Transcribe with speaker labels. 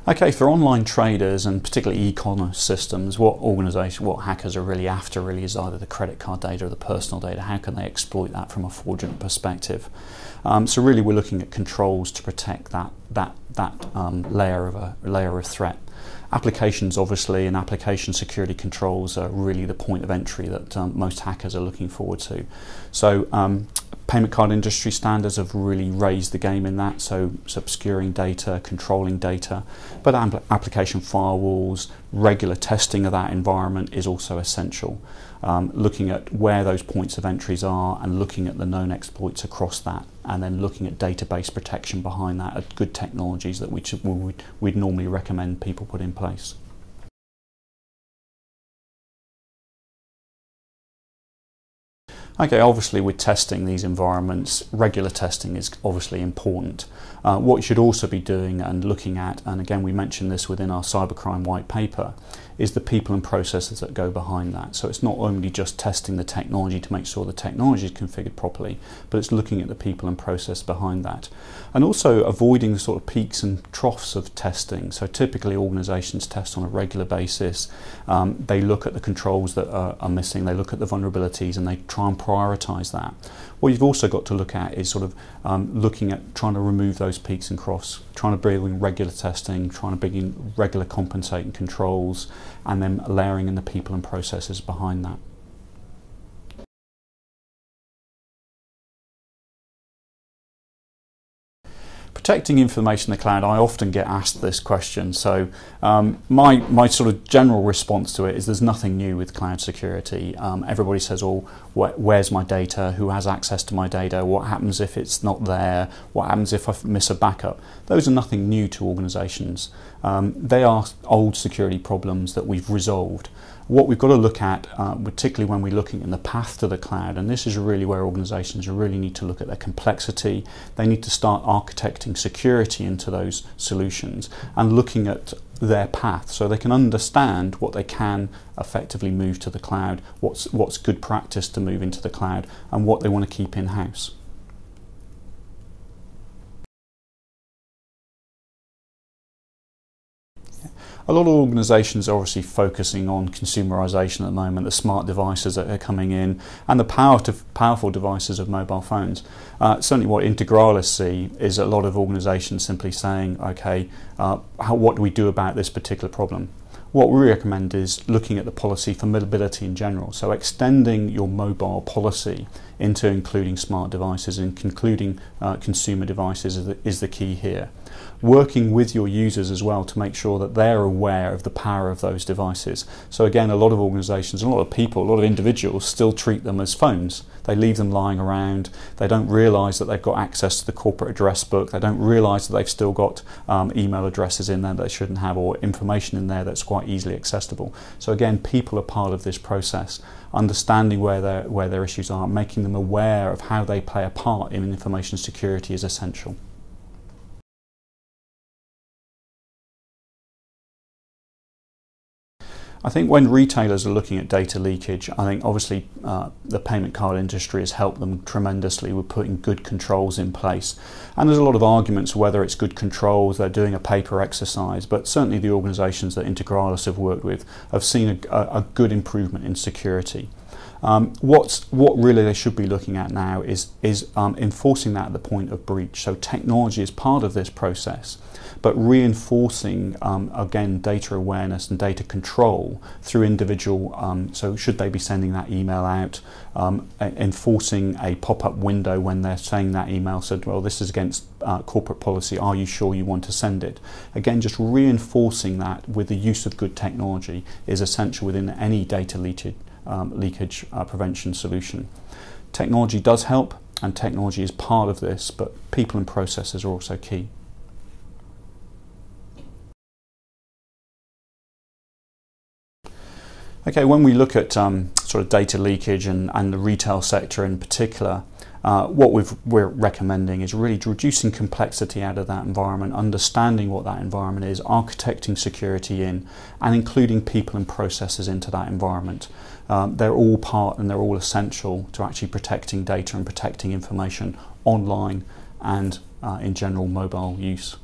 Speaker 1: Okay, for online traders and particularly e-commerce systems, what hackers are really after really is either the credit card data or the personal data. How can they exploit that from a fraudulent perspective? So really, we're looking at controls to protect that layer of threat. Applications, obviously, and application security controls are really the point of entry that most hackers are looking forward to. So payment card industry standards have really raised the game in that, so obscuring data, controlling data, but application firewalls, regular testing of that environment is also essential. Looking at where those points of entries are and looking at the known exploits across that, and then looking at database protection behind that are good technologies that we'd normally recommend people put in place. Okay, obviously with testing these environments, regular testing is obviously important. What you should also be doing and looking at, and again we mentioned this within our cybercrime white paper, is the people and processes that go behind that. So it's not only just testing the technology to make sure the technology is configured properly, but it's looking at the people and process behind that. And also avoiding the sort of peaks and troughs of testing. So typically organizations test on a regular basis. They look at the controls that are missing, they look at the vulnerabilities, and they try and prioritize that. What you've also got to look at is sort of looking at trying to remove those peaks and troughs, trying to bring in regular testing, trying to bring in regular compensating controls, and then layering in the people and processes behind that. Protecting information in the cloud, I often get asked this question. So my sort of general response to it is there's nothing new with cloud security. Everybody says, oh, where's my data? Who has access to my data? What happens if it's not there? What happens if I miss a backup? Those are nothing new to organizations. They are old security problems that we've resolved. What we've got to look at, particularly when we're looking in the path to the cloud, and this is really where organizations really need to look at their complexity. They need to start architecting security into those solutions and looking at their path so they can understand what they can effectively move to the cloud, what's good practice to move into the cloud, and what they want to keep in-house. A lot of organisations are obviously focusing on consumerisation at the moment, the smart devices that are coming in, and the powerful devices of mobile phones. Certainly what Integralis see is a lot of organisations simply saying, okay, what do we do about this particular problem? What we recommend is looking at the policy for mobility in general, so extending your mobile policy into including smart devices and including consumer devices is the key here. Working with your users as well to make sure that they're aware of the power of those devices. So again, a lot of organisations, a lot of people, a lot of individuals still treat them as phones. They leave them lying around. They don't realise that they've got access to the corporate address book. They don't realise that they've still got email addresses in there that they shouldn't have, or information in there that's quite easily accessible. So again, people are part of this process. Understanding where their issues are, making them aware of how they play a part in information security is essential. I think when retailers are looking at data leakage, I think obviously the payment card industry has helped them tremendously with putting good controls in place. And there's a lot of arguments whether it's good controls, they're doing a paper exercise, but certainly the organisations that Integralis have worked with have seen a good improvement in security. What really they should be looking at now is enforcing that at the point of breach. So technology is part of this process, but reinforcing again data awareness and data control through individual. So should they be sending that email out, enforcing a pop-up window when they're saying that email said, well, this is against corporate policy. Are you sure you want to send it? Again, just reinforcing that with the use of good technology is essential within any data leakage prevention solution. Technology does help, and technology is part of this, but people and processes are also key. Okay, when we look at sort of data leakage and the retail sector in particular, what we're recommending is really reducing complexity out of that environment, understanding what that environment is, architecting security in, and including people and processes into that environment. They're all part and they're all essential to actually protecting data and protecting information online and in general mobile use.